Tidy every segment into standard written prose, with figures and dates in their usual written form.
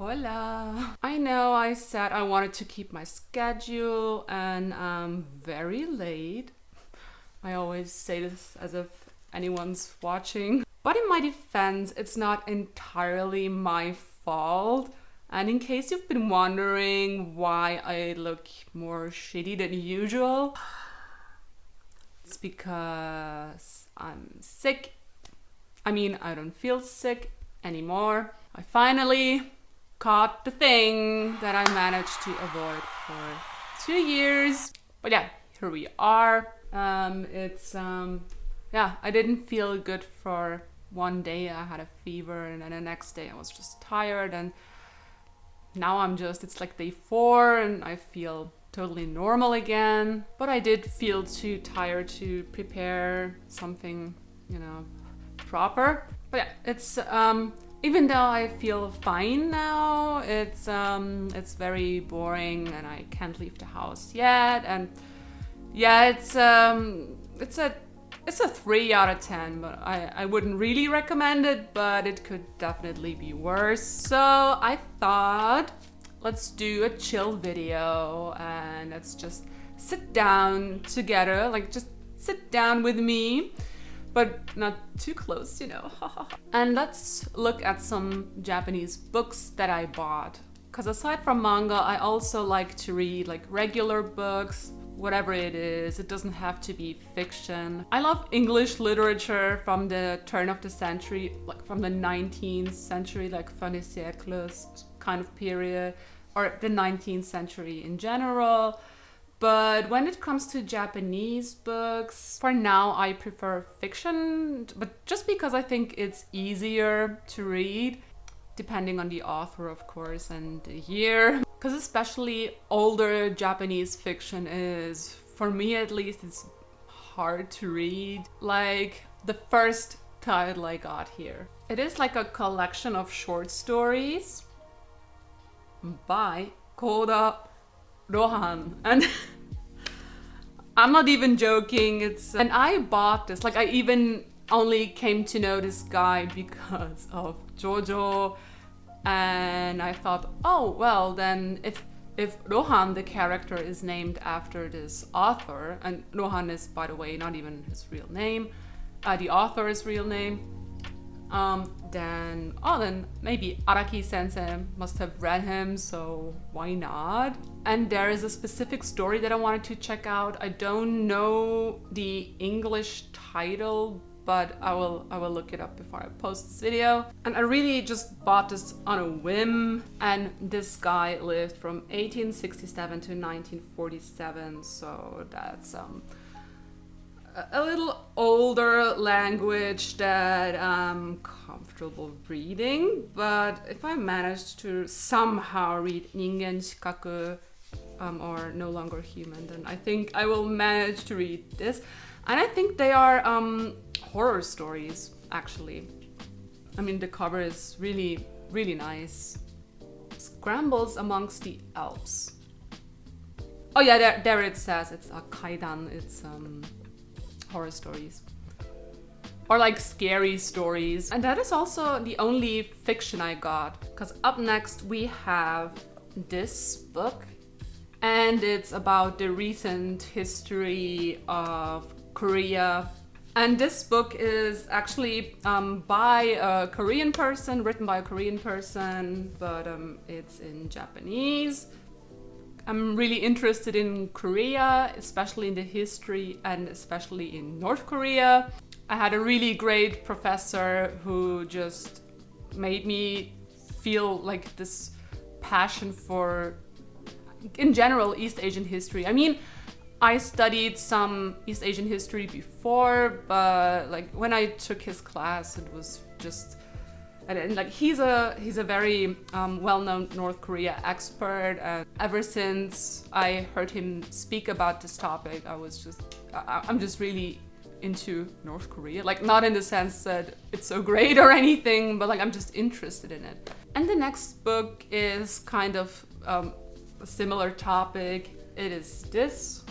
Hola! I know I said I wanted to keep my schedule and I'm very late. I always say this as if anyone's watching. But in my defense, it's not entirely my fault. And in case you've been wondering why I look more shitty than usual, it's because I'm sick. I mean, I don't feel sick anymore. I finally caught the thing that I managed to avoid for 2 years. But yeah, here we are. I didn't feel good for one day. I had a fever, and then the next day I was just tired, and now it's like day 4 and I feel totally normal again. But I did feel too tired to prepare something, proper. But yeah, it's even though I feel fine now, it's very boring and I can't leave the house yet. And yeah, it's a 3 out of 10, but I wouldn't really recommend it, but it could definitely be worse. So I thought, let's do a chill video and let's just sit down together, like just sit down with me, but not too close, And let's look at some Japanese books that I bought. Because aside from manga, I also like to read like regular books, whatever it is. It doesn't have to be fiction. I love English literature from the turn of the century, like from the 19th century, like fin des siècles kind of period, or the 19th century in general. But when it comes to Japanese books, for now I prefer fiction, but just because I think it's easier to read, depending on the author, of course, and the year. Because especially older Japanese fiction is, for me at least, it's hard to read. Like the first title I got here. It is like a collection of short stories by Koda Rohan, and I'm not even joking. And I bought this, like I even only came to know this guy because of JoJo, and I thought, oh well, then if Rohan, the character, is named after this author, and Rohan is, by the way, not even his real name, the author's real name, then maybe Araki sensei must have read him, so why not? And there is a specific story that I wanted to check out. I don't know the English title, but I will look it up before I post this video. And I really just bought this on a whim, and this guy lived from 1867 to 1947, so that's a little older language that I'm comfortable reading. But if I managed to somehow read Ningen Shikaku, or No Longer Human, then I think I will manage to read this. And I think they are horror stories, actually. I mean, the cover is really, really nice. Scrambles amongst the Elves. Oh yeah, there it says it's a kaidan. It's horror stories, or like scary stories. And that is also the only fiction I got, because up next we have this book, and it's about the recent history of Korea. And this book is actually by a Korean person, written by a Korean person, but it's in Japanese. I'm really interested in Korea, especially in the history and especially in North Korea. I had a really great professor who just made me feel like this passion for, in general, East Asian history. I mean, I studied some East Asian history before, but like when I took his class, it was just, and like he's a very well-known North Korea expert, and ever since I heard him speak about this topic, I'm just really into North Korea. Like, not in the sense that it's so great or anything, but like I'm just interested in it. And the next book is kind of a similar topic. It is this.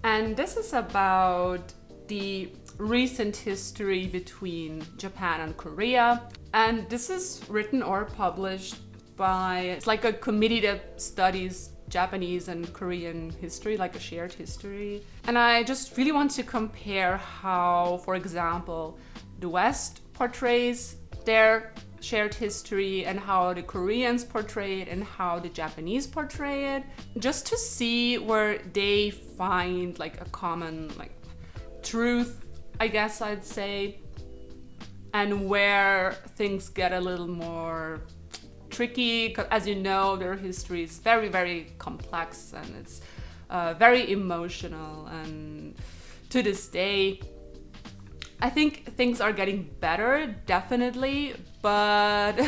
And this is about the recent history between Japan and Korea. And this is written or published by, it's like a committee that studies Japanese and Korean history, like a shared history. And I just really want to compare how, for example, the West portrays their shared history and how the Koreans portray it and how the Japanese portray it, just to see where they find like a common like truth, I guess I'd say, and where things get a little more tricky, because as you know, their history is very, very complex and it's very emotional, and to this day I think things are getting better, definitely, but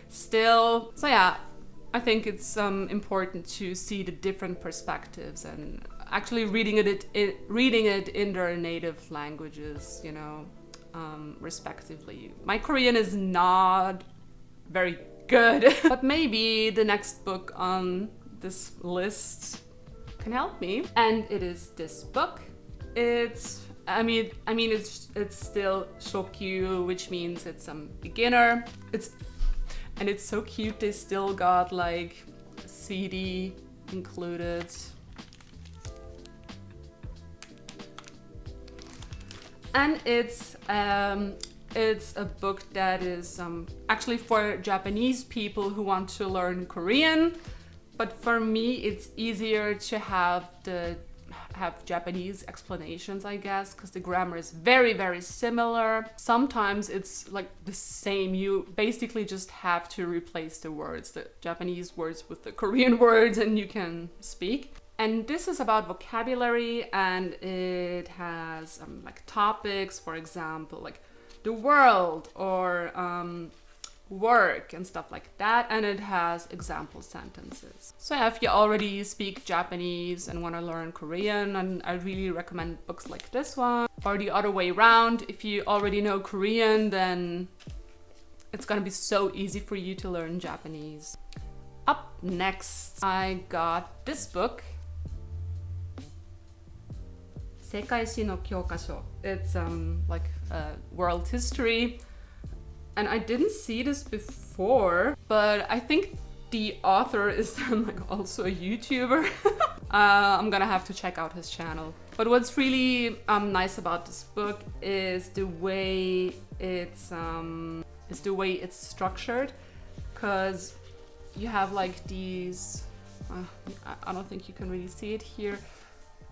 still. So yeah, I think it's important to see the different perspectives and actually reading it in their native languages, you know, respectively. My Korean is not very good, but maybe the next book on this list can help me, and it is this book. It's it's still shokyu, which means it's beginner. And it's so cute. They still got like a CD included. And it's a book that is actually for Japanese people who want to learn Korean. But for me, it's easier to have Japanese explanations, I guess, because the grammar is very, very similar. Sometimes it's like the same. You basically just have to replace the words, the Japanese words with the Korean words, and you can speak. And this is about vocabulary, and it has like topics, for example, like the world or work and stuff like that, and it has example sentences. So yeah, if you already speak Japanese and want to learn Korean, and I really recommend books like this one. Or the other way around, if you already know Korean, then it's gonna be so easy for you to learn Japanese. Up next, I got this book, 世界史の教科書. It's like world history. And I didn't see this before, but I think the author is like also a YouTuber. I'm gonna have to check out his channel. But what's really nice about this book is the way it's structured, because you have like these. I don't think you can really see it here,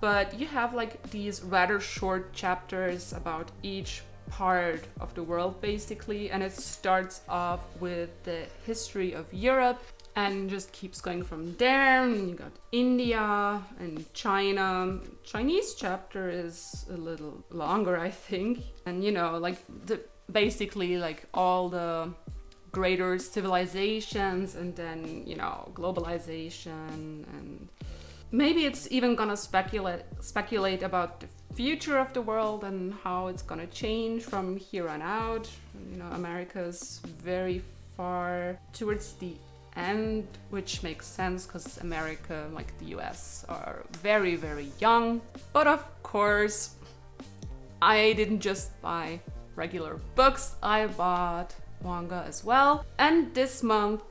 but you have like these rather short chapters about each part of the world basically, and it starts off with the history of Europe and just keeps going from there. And you got India and China. Chinese chapter is a little longer, I think, and you know, like basically like all the greater civilizations, and then, you know, globalization, and maybe it's even gonna speculate about the future of the world and how it's gonna change from here on out. You know, America's very far towards the end, which makes sense because America, like the US, are very, very young. But of course, I didn't just buy regular books, I bought manga as well. And this month,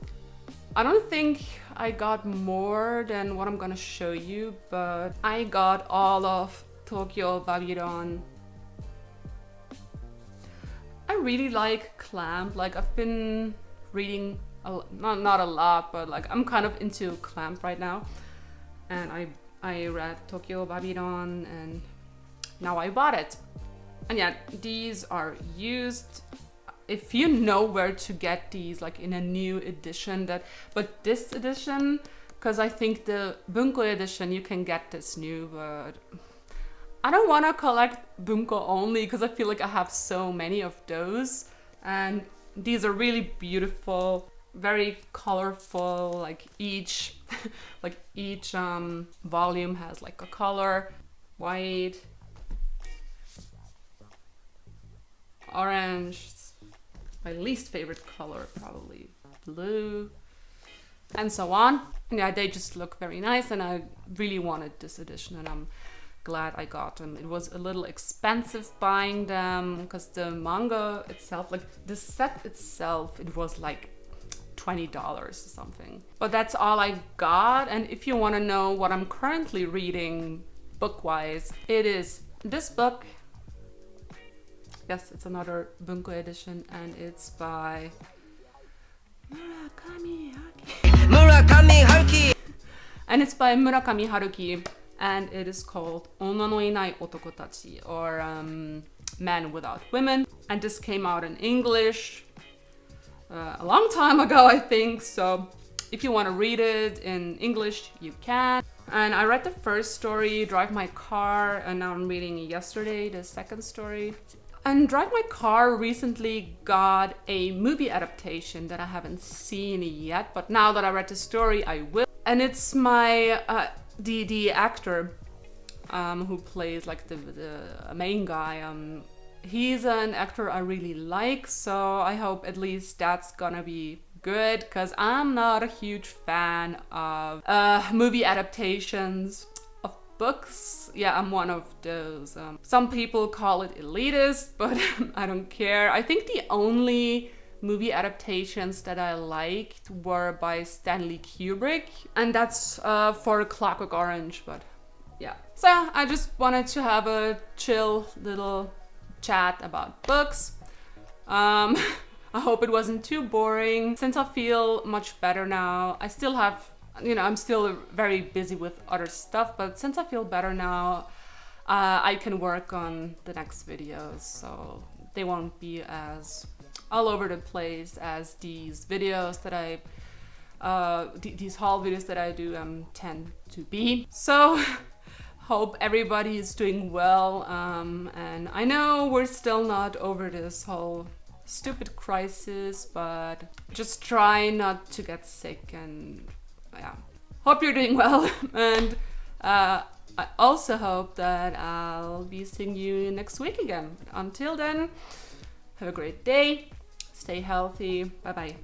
I don't think I got more than what I'm gonna show you, but I got all of Tokyo Babylon. I really like Clamp. Like, I've been reading not a lot, but like I'm kind of into Clamp right now, and I read Tokyo Babylon and now I bought it. And yeah, these are used. If you know where to get these, like in a new edition, but this edition, because I think the Bunko edition you can get this new, but I don't want to collect Bunko only because I feel like I have so many of those, and these are really beautiful, very colorful. Like each volume has like a color: white, orange, my least favorite color probably blue, and so on. And yeah, they just look very nice, and I really wanted this edition, and I'm glad I got them. It was a little expensive buying them because the manga itself, like the set itself, it was like $20 or something. But that's all I got. And if you want to know what I'm currently reading book-wise, it is this book. Yes, it's another Bunko edition, and it's by Murakami Haruki. And it's by Murakami Haruki, and it is called Onna no inai otoko tachi, or Men Without Women. And this came out in English a long time ago, I think. So if you want to read it in English, you can. And I read the first story, Drive My Car, and now I'm reading yesterday the second story. And Drive My Car recently got a movie adaptation that I haven't seen yet, but now that I read the story, I will. And it's my the actor who plays like the main guy. He's an actor I really like, so I hope at least that's gonna be good, because I'm not a huge fan of movie adaptations of books. Yeah, I'm one of those. Some people call it elitist, but I don't care. I think the only movie adaptations that I liked were by Stanley Kubrick, and that's for Clockwork Orange, but yeah. So I just wanted to have a chill little chat about books. I hope it wasn't too boring. Since I feel much better now, I still have, I'm still very busy with other stuff, but since I feel better now, I can work on the next videos, so they won't be as all over the place as these videos that these haul videos that I do tend to be. So hope everybody is doing well, and I know we're still not over this whole stupid crisis, but just try not to get sick, and yeah, hope you're doing well. And I also hope that I'll be seeing you next week again. Until then, have a great day, stay healthy, bye bye.